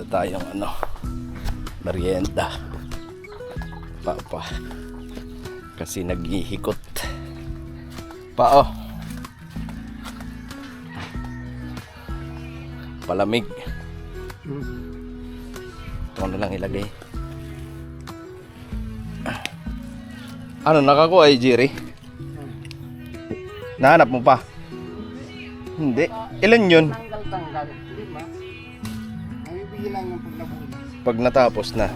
tayong merienda. Papa. Kasi naghihikot. Pa oh. Palamig. Ito na lang ilagay. Ano nakakuha ay Jerry? Nahanap mo pa? Hindi. Ilan yun? Tanggal. Di ba? Ay, bigyan lang yung paglabuhin. Pag natapos na.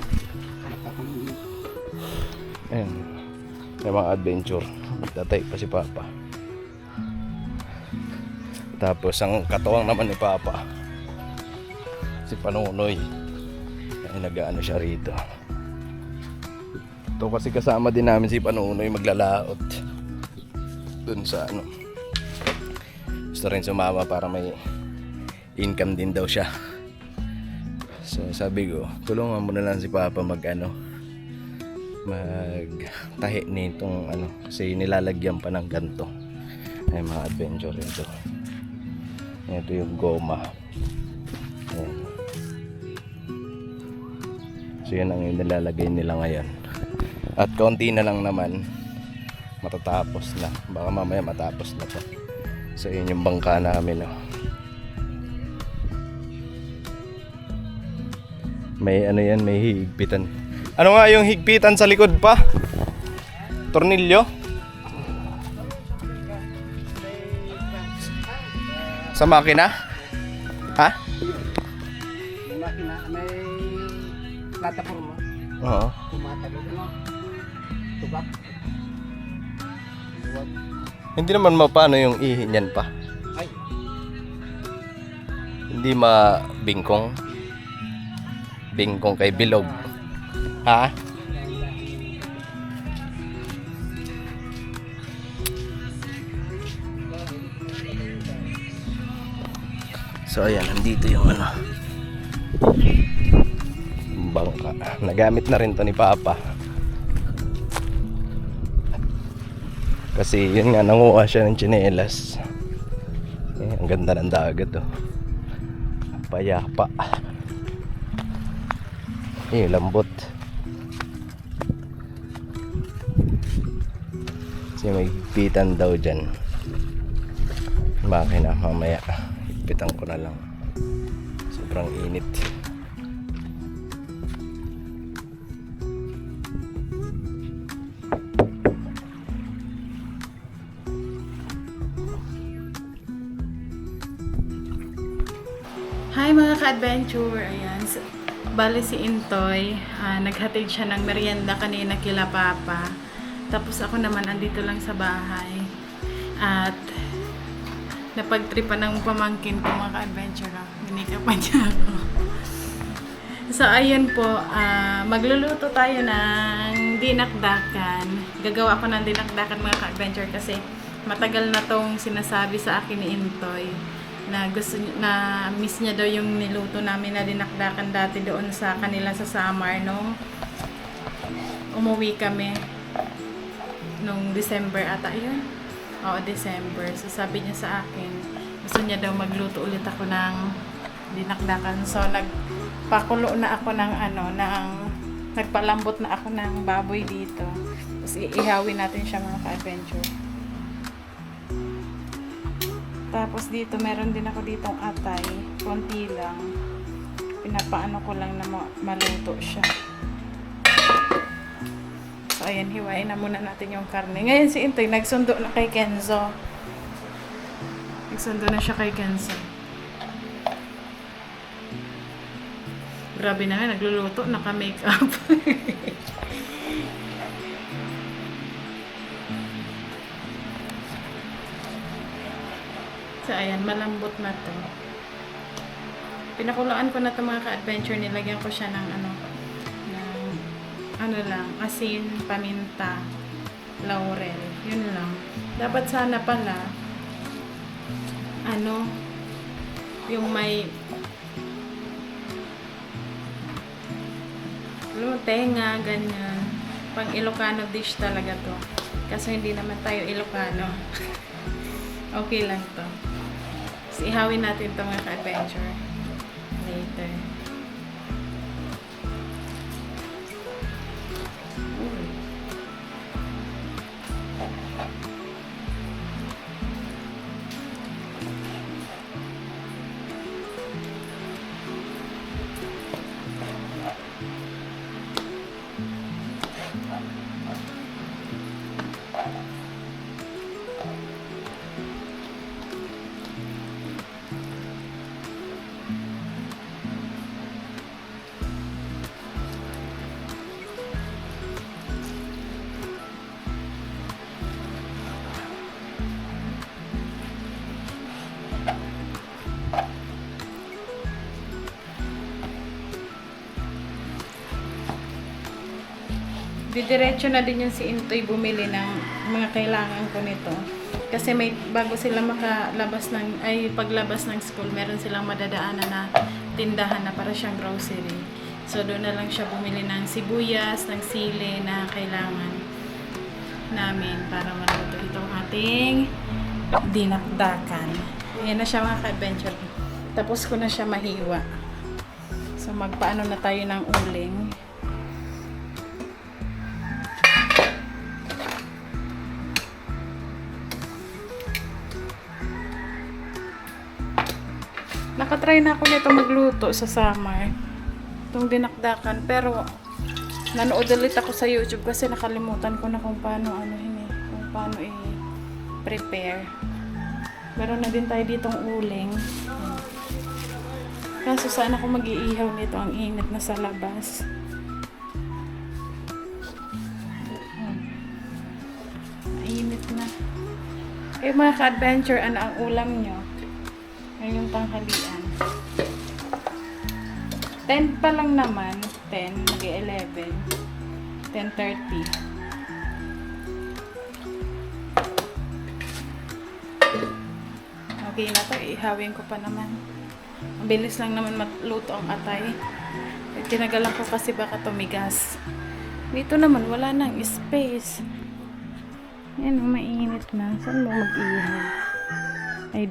Ayan. May mga adventure. Magtatay pa si Papa. Tapos ang katuwang naman ni Papa, si Panunoy. Ay nag-ano siya rito. Ito kasi kasama din namin si Panunoy maglalaot. Dun sa gusto rin sumama para may income din daw siya. So sabi ko, tulungan mo na lang si Papa magtahi nitong kasi nilalagyan pa ng ganto. Ay mga adventure ito. Ito yung goma. Ayan. So yan ang nilalagay nila ngayon. At konti na lang naman matatapos na. Baka mamaya matapos na to. So yun yung bangka namin. May yan, may higpitan. Ano nga yung higpitan sa likod pa? Tornilyo? Sa makina? Ha? May makina, may plataforma. Oo. Tumatagod, tubak. Huwag. Hindi naman mapano yung ihi niyan pa. Ay. Hindi mabingkong. Bingkong kay bilog. Ha? So ayan, nandito yung bangka. Nagamit na rin to ni Papa. Kasi yun nga, nanguha siya ng tsinelas. Ang ganda ng dagat payapa. Lambot. Kasi may higpitan daw dyan. Makina mamaya. Higpitan ko na lang. Sobrang init. Hi mga ka-adventure! Ayan, bali si Intoy, naghatid siya ng merienda kanina kila Papa. Tapos ako naman andito lang sa bahay. At napagtripan ng pamangkin ko mga ka-adventure. Binikapan niya ako. So ayun po, magluluto tayo ng dinakdakan. Gagawa ako ng dinakdakan mga ka-adventure kasi matagal na tong sinasabi sa akin ni Intoy na miss niya daw yung niluto namin na dinakdakan dati doon sa kanila sa Samar nung umuwi kami nung December ata yun. Oo, December. So sabi niya sa akin, gusto niya daw magluto ulit ako ng dinakdakan. So nagpakulo na ako ng nagpalambot na ako ng baboy dito. Tapos iihawin natin siya mga ka-adventure. Tapos dito, meron din ako ditong atay. Konti lang. Pinapaano ko lang na maluto siya. So, ayan, hiwain na muna natin yung karne. Ngayon si Intoy, nagsundo na kay Kenzo. Nagsundo na siya kay Kenzo. Grabe na nga, nagluluto, naka-makeup. So, ayan, malambot na to. Pinakulaan ko na to mga ka-adventure. Nilagyan ko siya ng asin, paminta, laurel. Yun lang. Dapat sana pala, yung may tenga, ganyan. Pang Ilocano dish talaga to. Kasi hindi naman tayo Ilocano. Okay lang to. So, ihawin natin ito mga ka-adventure later. Didiretso na din yung si Intoy bumili ng mga kailangan ko nito. Kasi may bago sila makalabas ng paglabas ng school, meron silang madadaanan na tindahan na para siyang grocery. So doon na lang siya bumili ng sibuyas, ng sili na kailangan namin para maluto itong ating dinakdakan. Ayan na siya mga ka-adventure. Tapos ko na siya mahiwa. So magpaano na tayo ng uling. Nakatry na ako nito magluto sa summer. Itong dinakdakan. Pero, nanood ulit ako sa YouTube kasi nakalimutan ko na kung paano kung paano i-prepare. Meron na din tayo ditong uling. Kaso saan ako mag-iihaw nito? Ang init na sa labas. Mainit na. Eh mga ka-adventure, ano ang ulam nyo? Ngayong tanghalian. 10 pa lang naman. 10, mag-11. 10:30. Okay na to. Ihawin ko pa naman. Ang bilis lang naman matluto ang atay. Tinagalan ko kasi baka tumigas. Dito naman, wala nang space. Yan, mainit na. Saan mo mag-ihaw? Ay,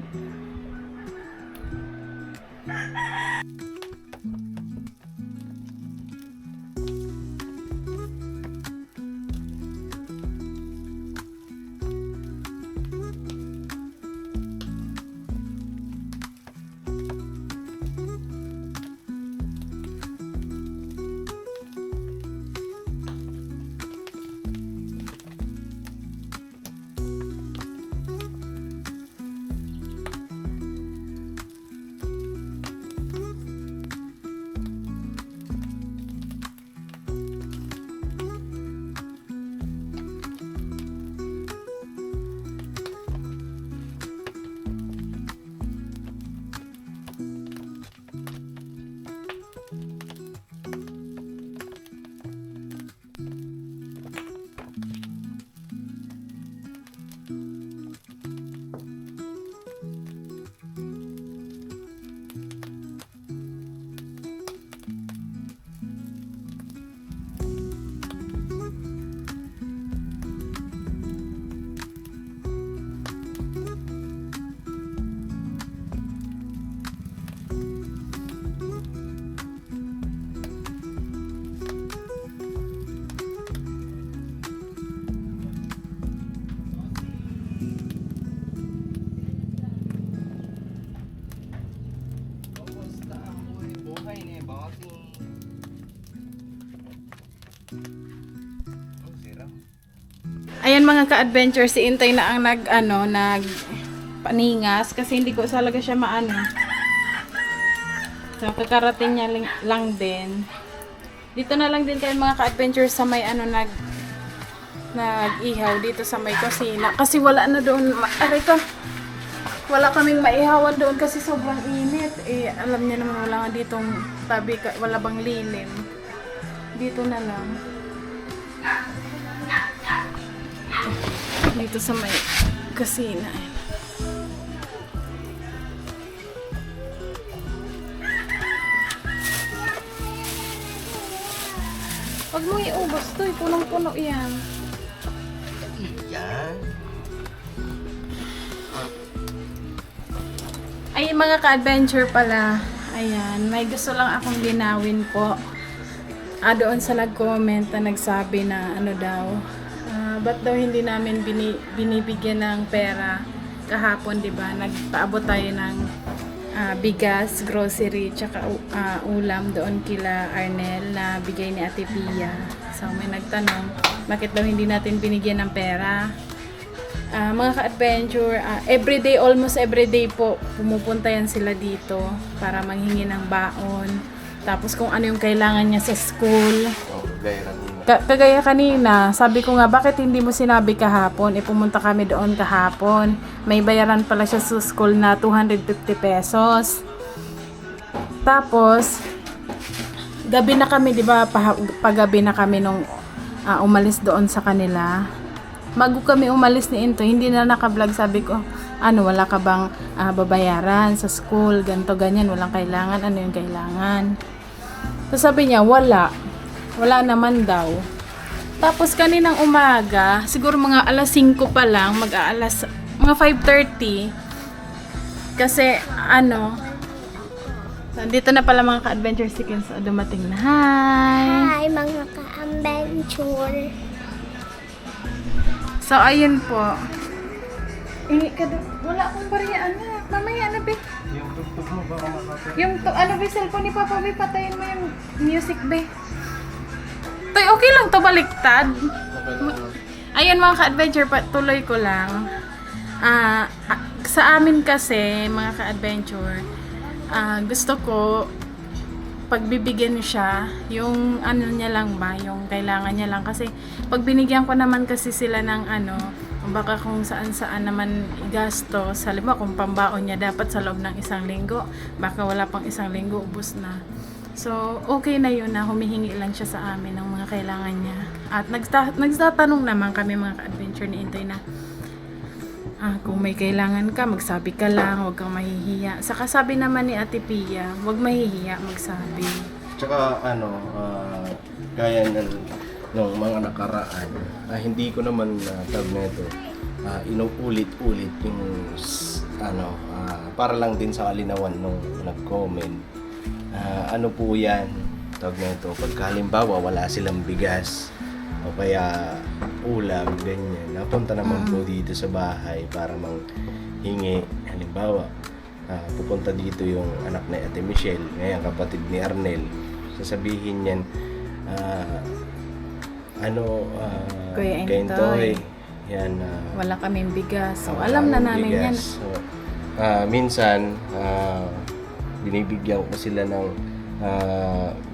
ayan mga ka-adventure, si Intay na ang nag paningas kasi hindi ko talaga siya maano. So, kakarating niya lang din. Dito na lang din kayo mga ka-adventure sa may nag-ihaw dito sa may kusina. Kasi wala na doon, wala kaming maihawan doon kasi sobrang init. Eh, alam niya naman wala nga ditong tabi, wala bang lilim. Dito na lang. Dito sa may kusina. Huwag mo iubos to, punong-puno yan. Yan. Ay, mga ka-adventure pala. Ayan, may gusto lang akong linawin po. Doon sa nag-comment na nagsabi na ano daw, ba't daw hindi namin binibigyan ng pera kahapon, di ba? Nagpaabot tayo ng bigas, grocery, tsaka ulam doon kila Arnel na bigay ni Ate Pia So may nagtanong, bakit daw hindi natin binigyan ng pera? Mga ka-adventure, everyday, almost everyday po, pumupunta yan sila dito para manghingi ng baon. Tapos kung ano yung kailangan niya sa school. Oh, gaya kanina. Kagaya kanina, sabi ko nga, bakit hindi mo sinabi kahapon? Pumunta kami doon kahapon. May bayaran pala siya sa school na 250 pesos. Tapos, gabi na kami, di ba? Pagabi na kami nung umalis doon sa kanila. Bago kami umalis ni Into, hindi na naka-vlog. Sabi ko, wala ka bang babayaran sa school, ganto ganyan, walang kailangan, ano yung kailangan? So sabi niya, wala naman daw. Tapos kaninang umaga, siguro mga alas 5 pa lang, mga 5:30, kasi nandito na pala mga ka-adventure seconds, dumating na. Hi! Hi mga ka-adventure. So, ayun po. Wala akong bariya, anak. Mamaya, be? Yung tugtog mo, baka makapit. Be, cellphone ni Papa, be, patayin mo yung music, be. Toy, okay lang to, baliktad. Ayun, mga ka-adventure, tuloy ko lang. Sa amin kasi, mga ka-adventure, gusto ko, pagbibigyan siya, yung niya lang ba, yung kailangan niya lang. Kasi pag binigyan ko naman kasi sila ng baka kung saan-saan naman igastos, halimbawa kung pambaon niya dapat sa loob ng 1 linggo, baka wala pang 1 linggo, ubos na. So, okay na yun na humihingi lang siya sa amin ng mga kailangan niya. At nagtatanong naman kami mga ka-adventure ni Intoy na, kung may kailangan ka, magsabi ka lang, huwag kang mahihiya. Saka sabi naman ni Ate Pia, huwag mahihiya, magsabi. Tsaka gaya ng mga nakaraan, hindi ko naman tawag na ito, inuulit-ulit yung para lang din sa kalinawan nung nag-comment. Ano po yan, tawag na ito, pagka halimbawa wala silang bigas o kaya ulam, ganyan, napunta naman po dito sa bahay para manghingi. Halimbawa, pupunta dito yung anak ni Ate Michelle, ngayon kapatid ni Arnel, sasabihin niyan, Kuya kay Intoy, yan, wala kaming bigas. So, alam na namin yan. So, minsan, binibigyan ko sila ng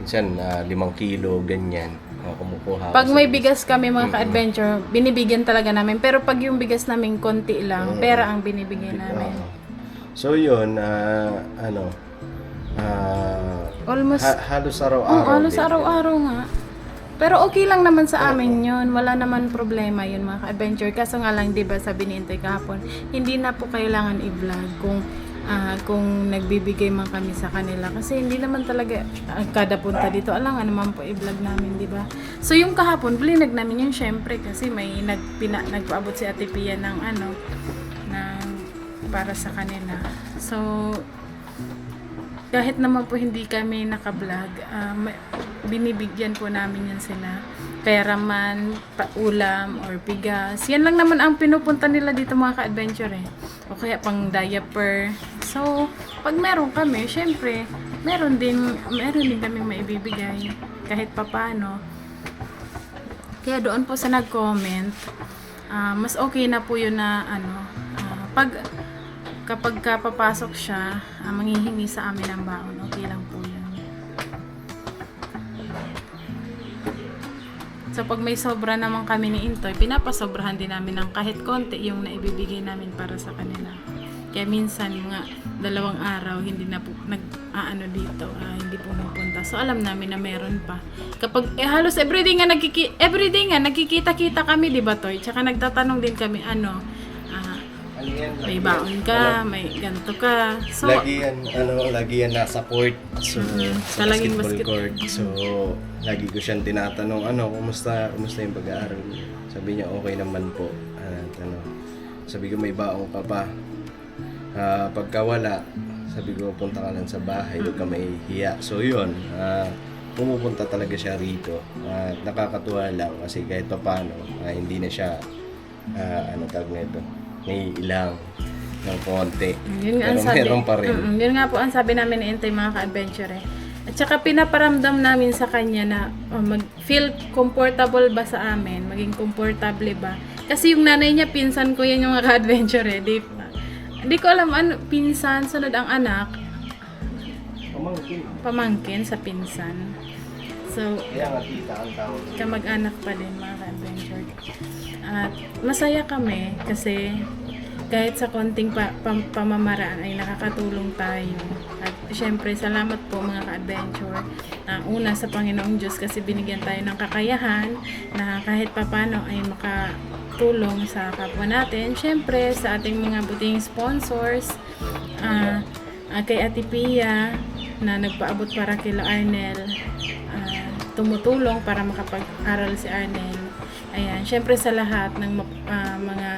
minsan 5 kilo, ganyan. Kumukuha Pag ako may sa- bigas kami mga ka-adventure, binibigyan talaga namin. Pero pag yung bigas namin konti lang, pera ang binibigay namin. So yun, Almost, halos araw-araw. halos din. araw-araw nga. Pero okay lang naman sa amin yun. Wala naman problema yun mga ka-adventure. Kaso nga lang, di ba, sabi ni Intoy kahapon, hindi na po kailangan i-vlog kung nagbibigay man kami sa kanila. Kasi hindi naman talaga kada punta dito, alangan naman po i-vlog namin, di ba? So yung kahapon, blinag namin yun syempre kasi may nagpaabot si Ate Pia ng para sa kanila. So, kahit naman po hindi kami naka-vlog, binibigyan po namin yan sila. Pera man, ulam, or bigas. Yan lang naman ang pinupunta nila dito mga ka-adventure O kaya pang diaper. So, pag meron kami, syempre, meron din kami maibibigay. Kahit papano. Kaya doon po sa nag-comment, mas okay na po yun na kapag papasok siya, manghihingi sa amin ng baon, okay lang po yun. So pag may sobra naman kami ni Intoy, pinapasobrahan din namin ng kahit konti yung naibibigay namin para sa kanila. Kaya minsan mga 2 araw hindi na po dito, hindi po napunta. So alam namin na meron pa. Kapag halos everyday nga nagkikita-kita kami, di ba Toy? Tsaka nagtatanong din kami may baon ka, may ganto ka. So, lagi yan nasa court. So, sa Palaging basketball court. So, lagi ko siyang tinatanong, kumusta yung pag-aaral? Sabi niya, okay naman po. Sabi ko, may baon ka pa. Pagka wala, sabi ko, punta ka lang sa bahay, huwag ka mahihiya. So, yun. Pumupunta talaga siya rito. Nakakatuwa lang kasi kahit pa paano, hindi na siya, tawag na ito, naiilang ng konti. Yun nga Pero ang sabi. meron pa rin. Yun nga po ang sabi namin ni Intoy mga ka-adventure At saka pinaparamdam namin sa kanya na mag-feel comfortable ba sa amin, maging komportable ba. Kasi yung nanay niya, pinsan ko yan yung mga ka-adventure eh. Di ko alam ano, pinsan, sunod ang anak, pamangkin sa pinsan. So, Kaya nga tita ang tawag. kamag-anak pa din mga ka-adventure. At masaya kami kasi kahit sa konting pamamaraan ay nakakatulong tayo. At syempre, salamat po mga ka-adventure. Una sa Panginoong Diyos kasi binigyan tayo ng kakayahan na kahit papano ay makatulong sa kapwa natin. Syempre, sa ating mga buting sponsors, kay Ate Pia na nagpaabot para kila Arnel, tumutulong para makapag-aral si Arnel. Ayan, syempre sa lahat ng mga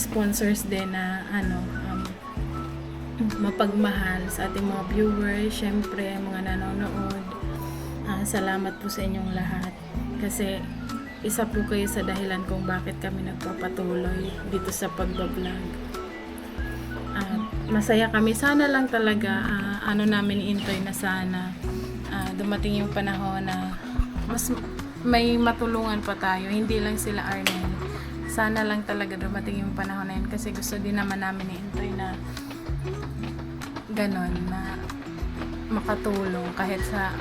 sponsors din na mapagmahal sa ating mga viewers, syempre mga nanonood. Salamat po sa inyong lahat kasi isa po kayo sa dahilan kung bakit kami nagpapatuloy dito sa pagbablog. At masaya kami, sana lang talaga namin iintoy na sana dumating yung panahon na mas may matulungan pa tayo, hindi lang sila Arnel. Sana lang talaga dumating yung panahon na yun kasi gusto din naman namin iintoy na ganon, na makatulong kahit sa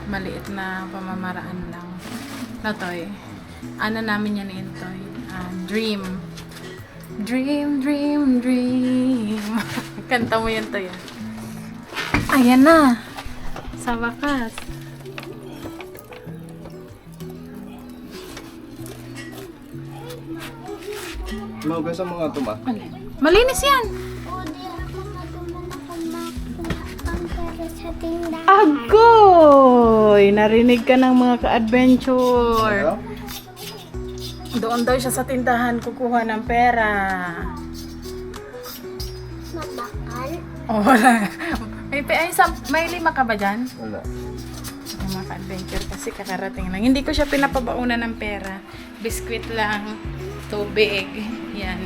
maliit na pamamaraan lang. Natoy, namin yan iintoy. Dream. Dream, dream, dream. Kanta mo yan, Toy. Ayan na. Sa wakas. Mahugasan mo nga ito, ma. Malinis yan. Pwede ako matulong ako makuha ang pera sa tindahan. Agoy! Narinig ka ng mga ka-adventure. Ano? Doon daw siya sa tindahan kukuha ng pera. Mabakal. Oh, wala. May 5 ka ba dyan? Wala. Ang mga ka-adventure kasi kakarating lang. Hindi ko siya pinapabaunan ng pera. Biskwit lang, tubig, yan.